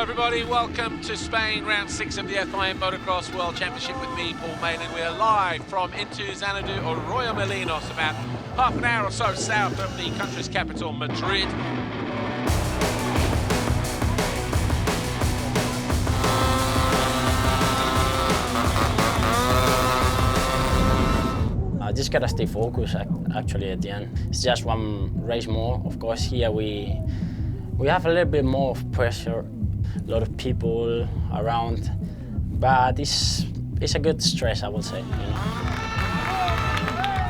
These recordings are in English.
everybody, welcome to Spain, round 6 of the FIM Motocross World Championship with me, Paul Malin. We are live from Into Xanadu, Arroyo Molinos, about half an hour or so south of the country's capital, Madrid. Just gotta stay focused actually at the end. It's just one race more. Of course, here we have a little bit more of pressure, a lot of people around, but it's a good stress, I would say.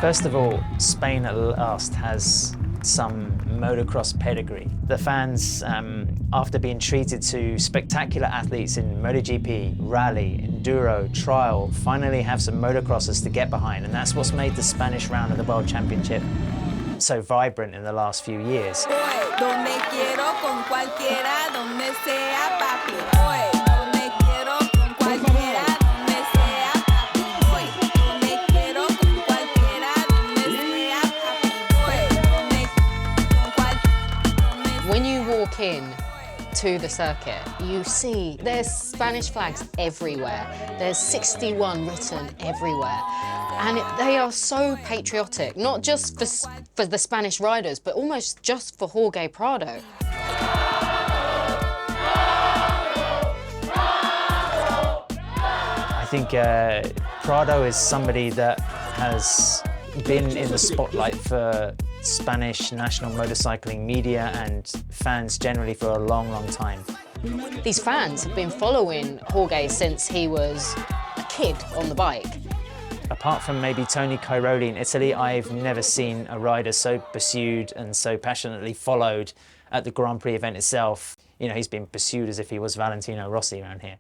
First of all, Spain at last has some motocross pedigree. The fans, after being treated to spectacular athletes in MotoGP, rally, enduro, trial, finally have some motocrossers to get behind, and that's what's made the Spanish round of the World Championship so vibrant in the last few years. When you walk in to the circuit, you see there's Spanish flags everywhere. There's 61 written everywhere. And they are so patriotic, not just for the Spanish riders, but almost just for Jorge Prado. I think Prado is somebody that has been in the spotlight for Spanish national motorcycling media and fans generally for a long, long time. These fans have been following Jorge since he was a kid on the bike. Apart from maybe Tony Cairoli in Italy, I've never seen a rider so pursued and so passionately followed at the Grand Prix event itself. You know, he's been pursued as if he was Valentino Rossi around here.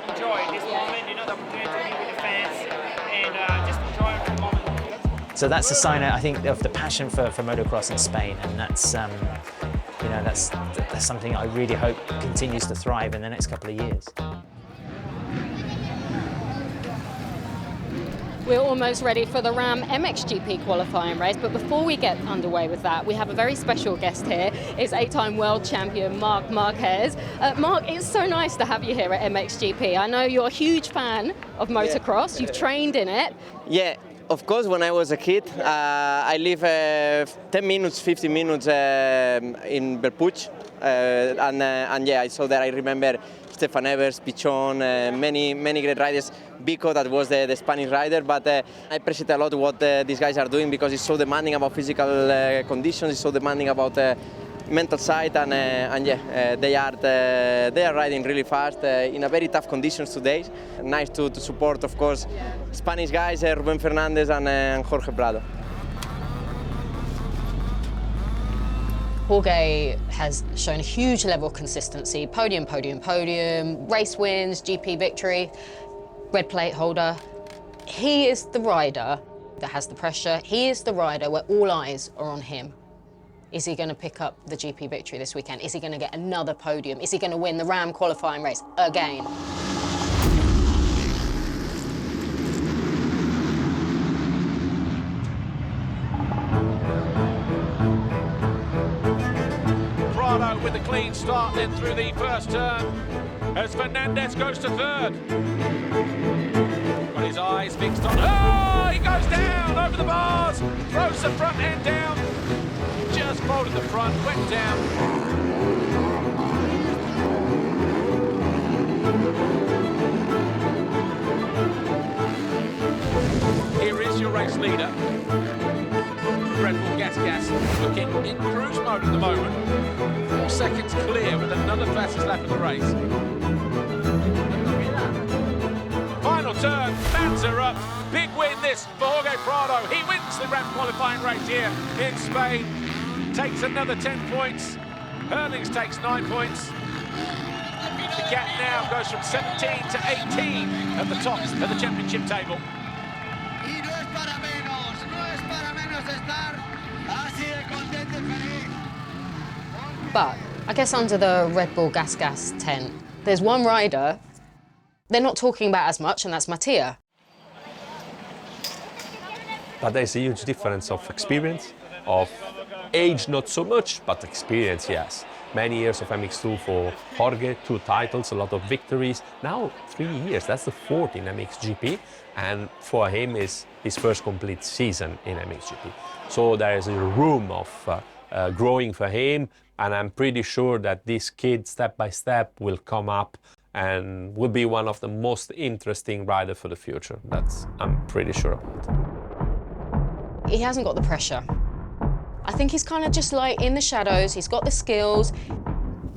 Enjoy this moment, you know, the opportunity to be with the fans, and just enjoy every moment. So that's a sign, I think, of the passion for motocross in Spain, and that's, you know, that's something I really hope continues to thrive in the next couple of years. We're almost ready for the Ram MXGP qualifying race, but before we get underway with that, we have a very special guest here. It's 8-time world champion Marc Marquez. Marc, it's so nice to have you here at MXGP. I know you're a huge fan of motocross. You've trained in it. Yeah, of course, when I was a kid, I live 10 minutes, 15 minutes in Belpuig. And yeah, so that I remember Stefan Evers, Pichon, many great riders. Bico, that was the Spanish rider, but I appreciate a lot what these guys are doing because it's so demanding about physical conditions, it's so demanding about mental side, and yeah, they are riding really fast in a very tough conditions today. Nice to support, of course, Spanish guys, Rubén Fernández and Jorge Prado. Jorge has shown a huge level of consistency, podium, race wins, GP victory, red plate holder. He is the rider that has the pressure. He is the rider where all eyes are on him. Is he going to pick up the GP victory this weekend? Is he going to get another podium? Is he going to win the Ram qualifying race again? Prado with a clean start then through the first turn as Fernandez goes to third. Got his eyes fixed on, oh, he goes down over the bars, throws the front end down, just folded the front, went down. Here is your race leader. Red Bull Gas looking in cruise mode at the moment. 4 seconds clear with another fastest lap of the race. Final turn, fans are up. Big win this for Jorge Prado. He wins the Ram qualifying race here in Spain. Takes another 10 points. Herlings takes 9 points. The gap now goes from 17 to 18 at the top of the championship table. But I guess under the Red Bull Gas tent, there's one rider they're not talking about as much, and that's Mattia. But there's a huge difference of experience, of Age not so much, but experience, yes. Many years of MX2 for Jorge, 2 titles, a lot of victories. Now 3 years, that's the 4th in MXGP, and for him is his first complete season in MXGP. So there is a room of growing for him, and I'm pretty sure that this kid, step by step, will come up and will be one of the most interesting riders for the future. That's I'm pretty sure about. He hasn't got the pressure. I think he's kind of just like in the shadows. He's got the skills.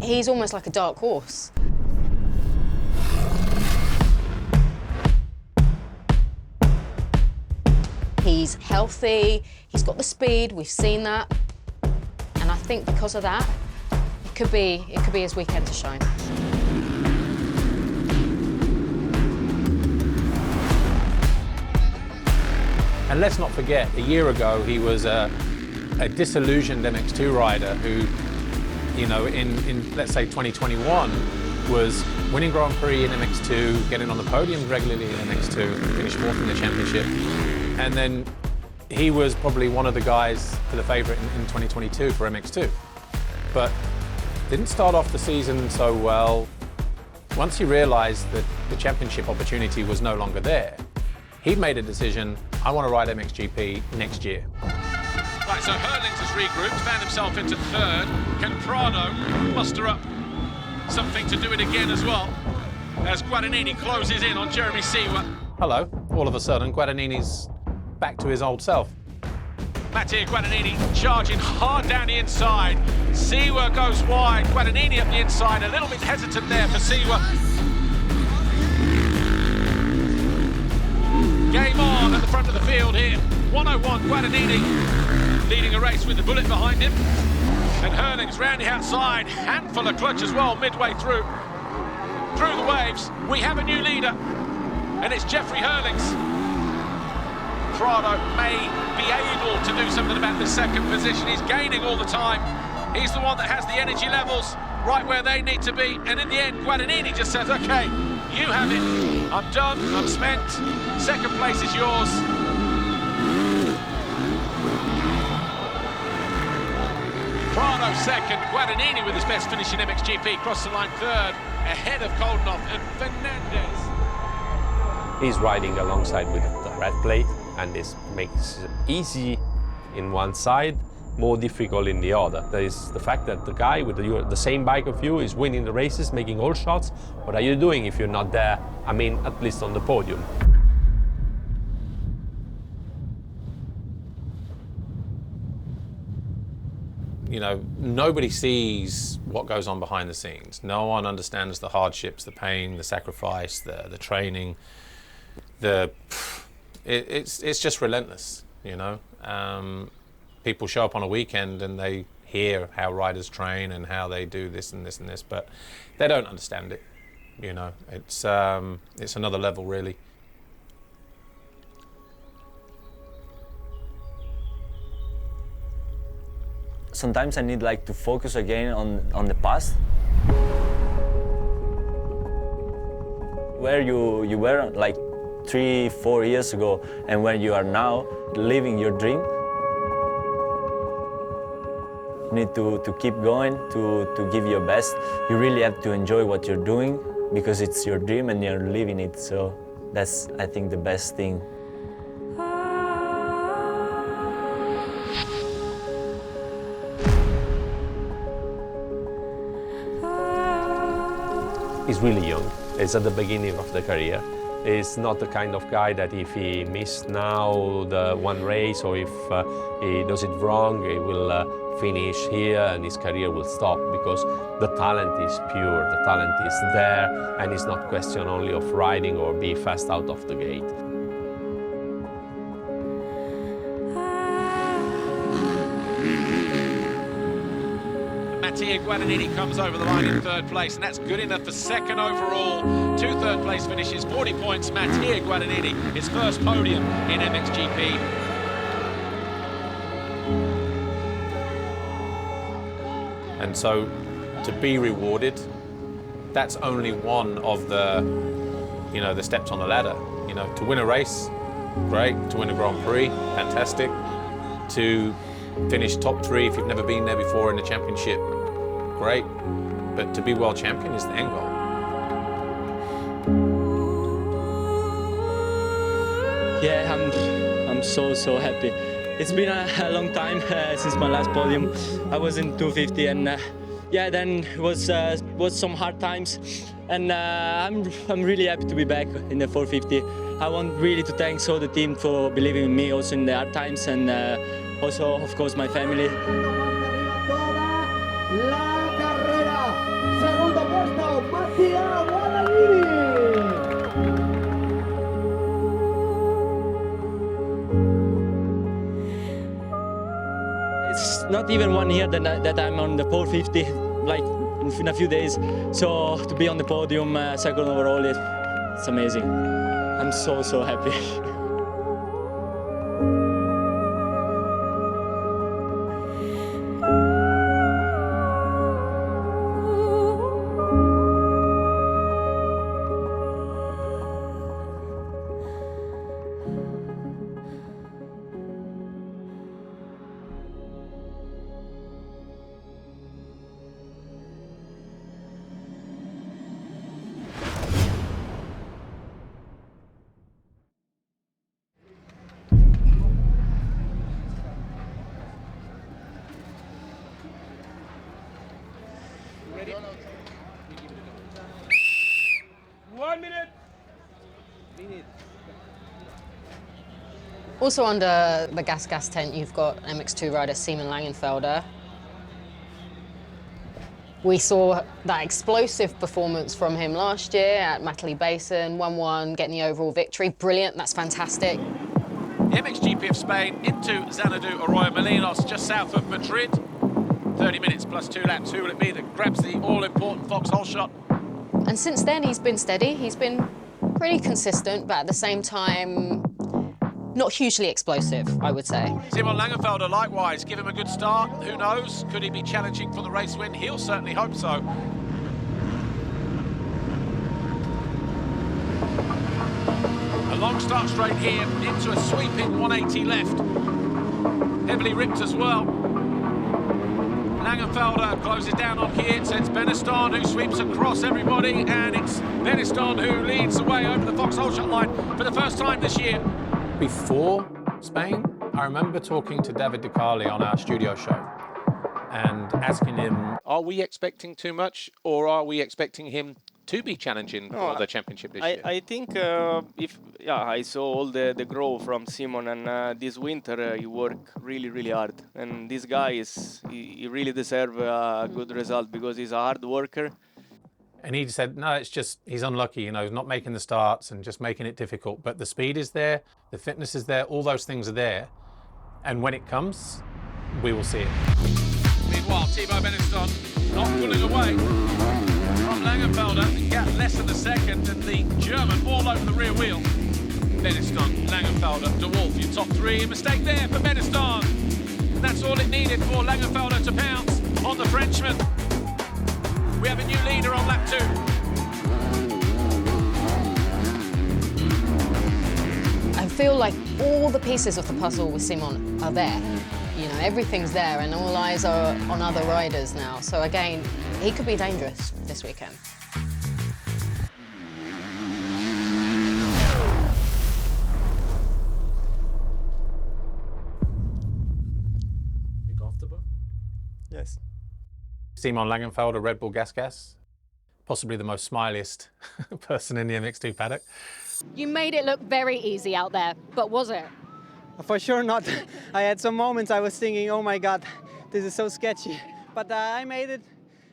He's almost like a dark horse. He's healthy. He's got the speed. We've seen that. And I think because of that, it could be his weekend to shine. And let's not forget, a year ago he was a disillusioned MX2 rider who, you know, in let's say 2021, was winning Grand Prix in MX2, getting on the podium regularly in MX2, finished 4th in the championship. And then he was probably one of the guys for the favourite in 2022 for MX2. But didn't start off the season so well. Once he realised that the championship opportunity was no longer there, he made a decision, I want to ride MXGP next year. Right, so Herlings has regrouped, found himself into 3rd. Can Prado muster up something to do it again as well, as Guadagnini closes in on Jeremy Seewer. Hello, all of a sudden Guadagnini's back to his old self. Mattia Guadagnini charging hard down the inside. Seewer goes wide, Guadagnini up the inside, a little bit hesitant there for Seewer. Game on at the front of the field here. 101 Guadagnini leading a race with the bullet behind him. And Herlings round the outside, handful of clutch as well midway through. Through the waves, we have a new leader, and it's Jeffrey Herlings. Prado may be able to do something about the 2nd position. He's gaining all the time. He's the one that has the energy levels right where they need to be. And in the end, Guadagnini just says, okay, you have it. I'm done, I'm spent. 2nd place is yours. Prado 2nd, Guadagnini with his best finish in MXGP, crossed the line 3rd, ahead of Koldenhoff and Fernandez. He's riding alongside with the red plate, and this makes it easy in one side, more difficult in the other. There is the fact that the guy with the same bike of you is winning the races, making all shots. What are you doing if you're not there? I mean, at least on the podium. You know, nobody sees what goes on behind the scenes. No one understands the hardships, the pain, the sacrifice, the training. It's just relentless, you know. People show up on a weekend and they hear how riders train and how they do this and this and this, but they don't understand it, you know. It's another level, really. Sometimes I need like to focus again on the past. Where you were like 3-4 years ago and where you are now living your dream. You need to keep going, to give your best. You really have to enjoy what you're doing because it's your dream and you're living it. So that's, I think, the best thing. He's really young. He's at the beginning of the career. He's not the kind of guy that if he missed now the one race or if he does it wrong, he will finish here and his career will stop, because the talent is pure, the talent is there, and it's not question only of riding or be fast out of the gate. Mattia Guadagnini comes over the line in 3rd place, and that's good enough for 2nd overall. 2 3rd place finishes, 40 points. Mattia Guadagnini, his first podium in MXGP. And so, to be rewarded, that's only one of the, you know, the steps on the ladder. You know, to win a race, great. To win a Grand Prix, fantastic. To Finish top 3 if you've never been there before in the championship. Great, but to be world champion is the end goal. Yeah, I'm so happy. It's been a long time since my last podium. I was in 250 and yeah, then it was some hard times, and I'm really happy to be back in the 450. I want really to thank all the team for believing in me also in the hard times, and also of course my family. La carrera, segundo puesto, Mattia Guadagnini. It's not even 1 year that I'm on the 450, like in a few days. So to be on the podium, second overall, it's amazing. I'm so happy. Ready? 1 minute. Also under the gas tent, you've got MX2 rider Simon Längenfelder. We saw that explosive performance from him last year at Mattia Basin, 1-1, getting the overall victory. Brilliant, that's fantastic. The MXGP of Spain into Xanadu Arroyo Molinos, just south of Madrid. 30 minutes plus 2 laps. Who will it be that grabs the all-important foxhole shot? And since then, he's been steady. He's been pretty consistent, but at the same time, not hugely explosive, I would say. Simon Längenfelder, likewise, give him a good start. Who knows? Could he be challenging for the race win? He'll certainly hope so. A long start straight here into a sweeping 180 left. Heavily ripped as well. Längenfelder closes down on here. It's Benistan who sweeps across everybody, and it's Benistan who leads the way over the foxhole shot line for the first time this year. Before Spain, I remember talking to David DeCarli on our studio show and asking him, are we expecting too much, or are we expecting him to be challenging for the championship this year? I think I saw all the growth from Simon, and this winter he worked really hard, and this guy he really deserves a good result because he's a hard worker. And he said, no, it's just he's unlucky, you know, not making the starts and just making it difficult. But the speed is there, the fitness is there, all those things are there. And when it comes, we will see it. Meanwhile, Thibaut Benistan not pulling away from Längenfelder. Yeah, less than a second, and the German all over the rear wheel. Benistan, Längenfelder, De Wolf, your top 3. A mistake there for Benistan. That's all it needed for Längenfelder to pounce on the Frenchman. We have a new leader on lap 2. I feel like all the pieces of the puzzle with Simon are there. You know, everything's there, and all eyes are on other riders now. So again, he could be dangerous this weekend. You comfortable? Yes. Simon Längenfelder, Red Bull Gas, possibly the most smiliest person in the MX2 paddock. You made it look very easy out there, but was it? For sure not. I had some moments I was thinking, oh my God, this is so sketchy. But I made it.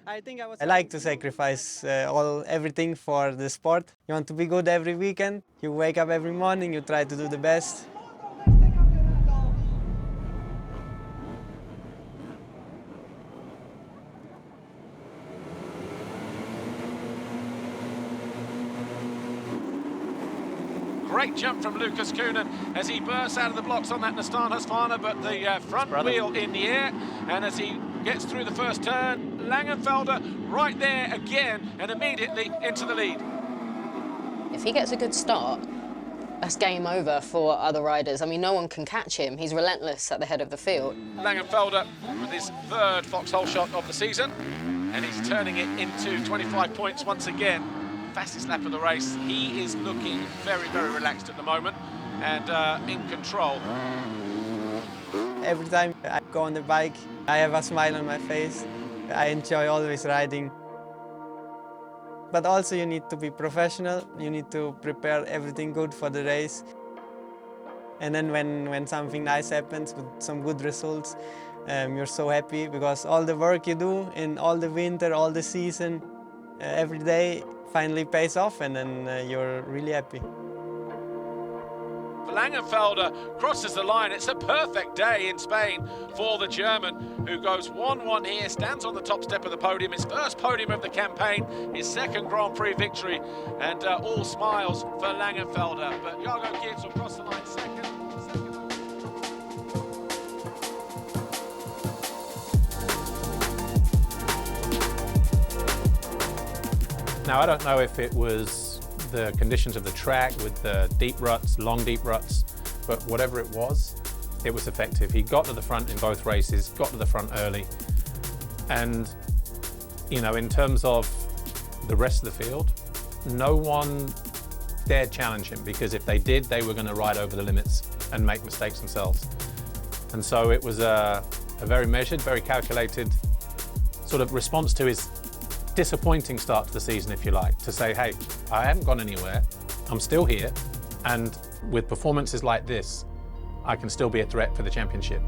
I think I like to sacrifice everything for the sport. You want to be good every weekend. You wake up every morning, you try to do the best. Great jump from Lucas Kuhnen as he bursts out of the blocks on that Nissan Husqvarna, but the front wheel in the air, and as he gets through the first turn, Längenfelder right there again and immediately into the lead. If he gets a good start, that's game over for other riders. I mean, no one can catch him. He's relentless at the head of the field. Längenfelder with his third foxhole shot of the season, and he's turning it into 25 points once again. Fastest lap of the race. He is looking very, very relaxed at the moment and in control. Every time I go on the bike, I have a smile on my face. I enjoy always riding. But also you need to be professional. You need to prepare everything good for the race. And then when something nice happens with some good results, you're so happy because all the work you do in all the winter, all the season, every day finally pays off, and then you're really happy. Längenfelder crosses the line. It's a perfect day in Spain for the German, who goes 1-1 here, stands on the top step of the podium, his first podium of the campaign, his second Grand Prix victory, and all smiles for Längenfelder. But Jago Gibbs will cross the line second. Now, I don't know if it was the conditions of the track with the deep ruts, long deep ruts, but whatever it was effective. He got to the front in both races, got to the front early. And, you know, in terms of the rest of the field, no one dared challenge him, because if they did, they were going to ride over the limits and make mistakes themselves. And so it was a very measured, very calculated sort of response to his disappointing start to the season, if you like, to say, hey, I haven't gone anywhere, I'm still here, and with performances like this, I can still be a threat for the championship.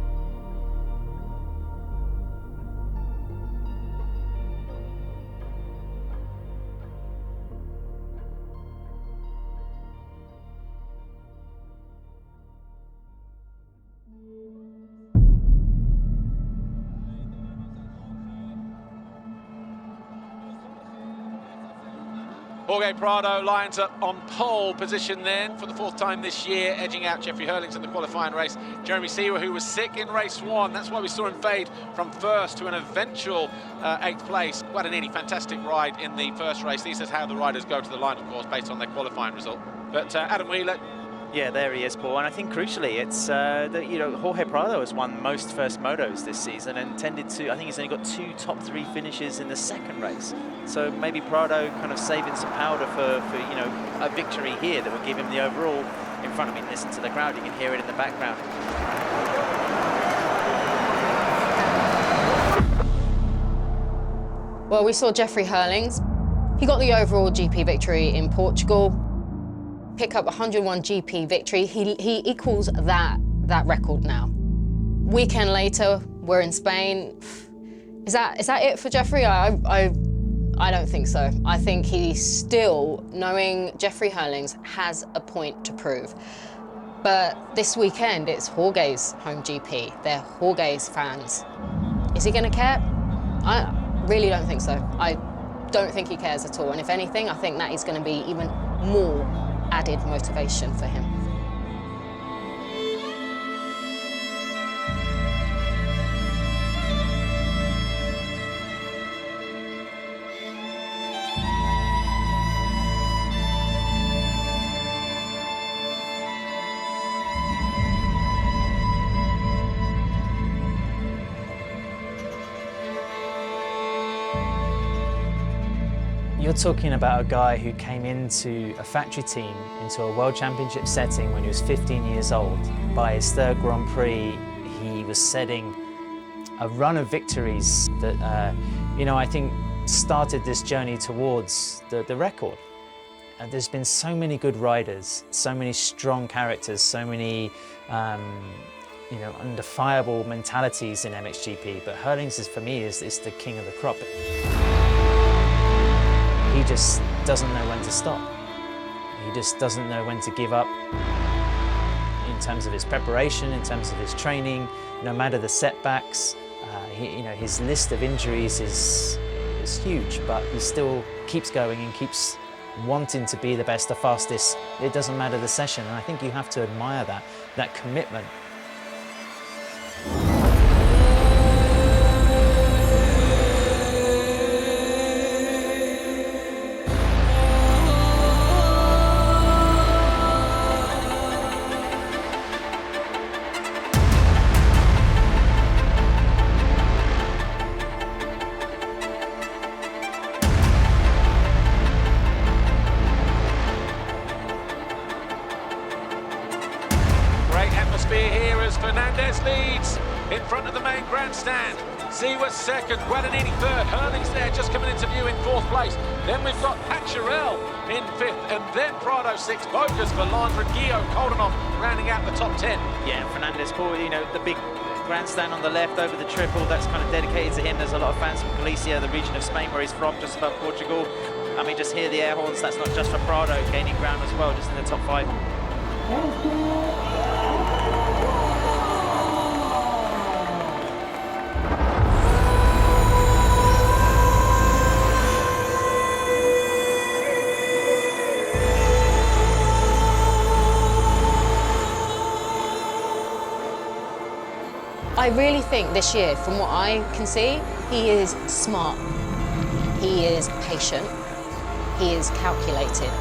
Jorge Prado lines up on pole position then for the fourth time this year, edging out Jeffrey Herlings in the qualifying race. Jeremy Seawer, who was sick in race one, that's why we saw him fade from first to an eventual 8th place. Guadagnini, fantastic ride in the first race. This is how the riders go to the line, of course, based on their qualifying result. But Adam Wheeler. Yeah, there he is, Paul. And I think crucially, it's Jorge Prado has won most first motos this season and tended to. I think he's only got 2 top 3 finishes in the second race. So maybe Prado kind of saving some powder for a victory here that would give him the overall. In front of me, listen to the crowd. You can hear it in the background. Well, we saw Jeffrey Herlings. He got the overall GP victory in Portugal. Pick up 101 GP victory. He equals that record now. Weekend later, we're in Spain. Is that it for Jeffrey? I don't think so. I think he still, knowing Jeffrey Herlings, has a point to prove. But this weekend, it's Jorge's home GP. They're Jorge's fans. Is he going to care? I really don't think so. I don't think he cares at all. And if anything, I think that is going to be even more added motivation for him. You're talking about a guy who came into a factory team, into a World Championship setting when he was 15 years old. By his 3rd Grand Prix, he was setting a run of victories that, I think started this journey towards the record. There's been so many good riders, so many strong characters, so many undefiable mentalities in MXGP, but Herlings for me is the king of the crop. He just doesn't know when to stop. He just doesn't know when to give up in terms of his preparation, in terms of his training, no matter the setbacks. His list of injuries is huge, but he still keeps going and keeps wanting to be the best, the fastest. It doesn't matter the session, and I think you have to admire that commitment. Fernandez leads in front of the main grandstand. Siwa second, Guadagnini third, Herlings there just coming into view in fourth place. Then we've got Pacharel in fifth, and then Prado sixth. Bogus for Landra, Guillaume, Koldenhoff rounding out the top 10. Yeah, Fernandez caught, you know, the big grandstand on the left over the triple. That's kind of dedicated to him. There's a lot of fans from Galicia, the region of Spain where he's from, just above Portugal. I mean, just hear the air horns. That's not just for Prado, gaining ground as well, just in the top 5. I really think this year, from what I can see, he is smart, he is patient, he is calculated.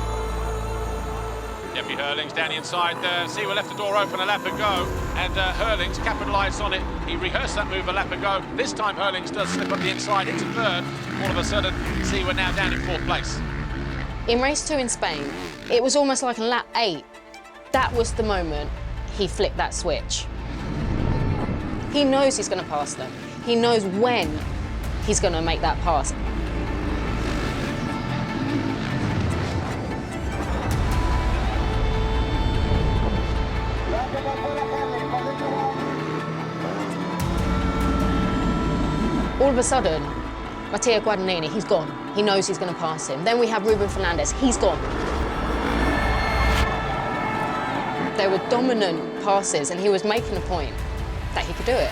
Jeffrey Herlings down the inside, Siwa left the door open a lap ago, and Herlings capitalised on it. He rehearsed that move a lap ago. This time Herlings does slip up the inside into third. All of a sudden, Siwa now down in fourth place. In race 2 in Spain, it was almost like in lap 8. That was the moment he flipped that switch. He knows he's going to pass them. He knows when he's going to make that pass. All of a sudden, Mattia Guadagnini, he's gone. He knows he's going to pass him. Then we have Ruben Fernandez, he's gone. They were dominant passes, and he was making a point that he could do it.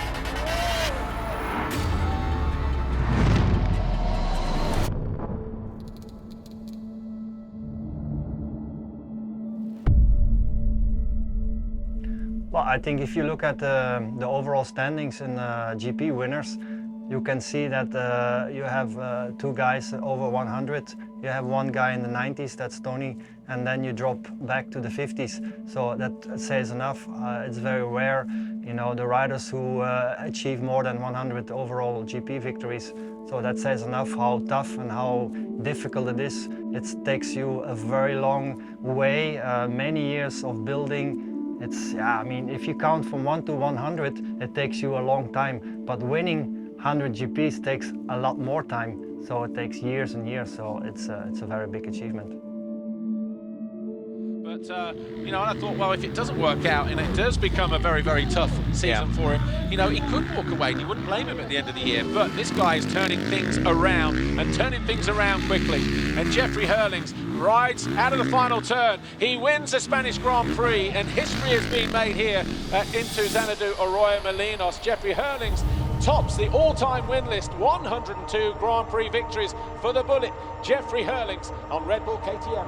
Well, I think if you look at the overall standings in GP winners, you can see that you have 2 guys over 100. You have 1 guy in the 90s, that's Tony, and then you drop back to the 50s. So that says enough. It's very rare, you know, the riders who achieve more than 100 overall GP victories. So that says enough how tough and how difficult it is. It takes you a very long way, many years of building. It's, yeah, I mean, if you count from 1 to 100, it takes you a long time. But winning 100 GPs takes a lot more time. So it takes years and years. So it's a very big achievement. But, you know, I thought, well, if it doesn't work out and it does become a very, very tough season for him, you know, he could walk away and you wouldn't blame him at the end of the year. But this guy is turning things around and turning things around quickly. And Jeffrey Herlings rides out of the final turn. He wins the Spanish Grand Prix, and history has been made here into Xanadu Arroyo Molinos. Jeffrey Herlings tops the all-time win list, 102 Grand Prix victories for the Bullet. Jeffrey Herlings on Red Bull KTM.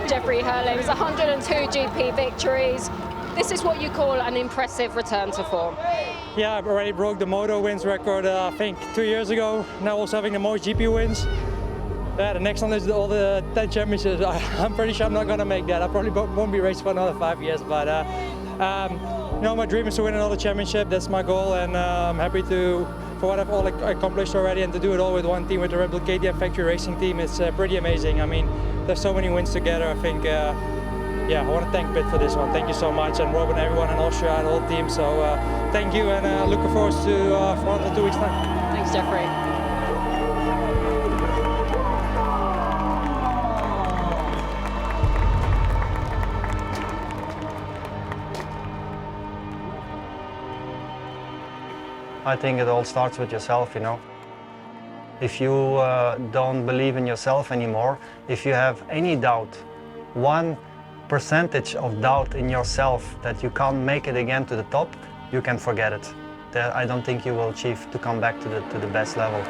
Jeffrey Herlings, 102 GP victories. This is what you call an impressive return to form. Yeah, I've already broke the moto wins record, I think 2 years ago. Now also having the most GP wins. Yeah, the next one is all the 10 championships. I'm pretty sure I'm not going to make that. I probably won't be racing for another 5 years. But you know, my dream is to win another championship. That's my goal, and I'm happy to for what I've all accomplished already, and to do it all with one team, with the Red Bull KTM factory racing team. It's pretty amazing. I mean, there's so many wins together. I think. Yeah, I want to thank Pitt for this one. Thank you so much, and Rob and everyone in Austria and the whole team. So thank you, and looking forward to for another 2 weeks time. Thanks, Jeffrey. I think it all starts with yourself, you know. If you don't believe in yourself anymore, if you have any doubt, 1% of doubt in yourself that you can't make it again to the top, you can forget it. I don't think you will achieve to come back to the best level.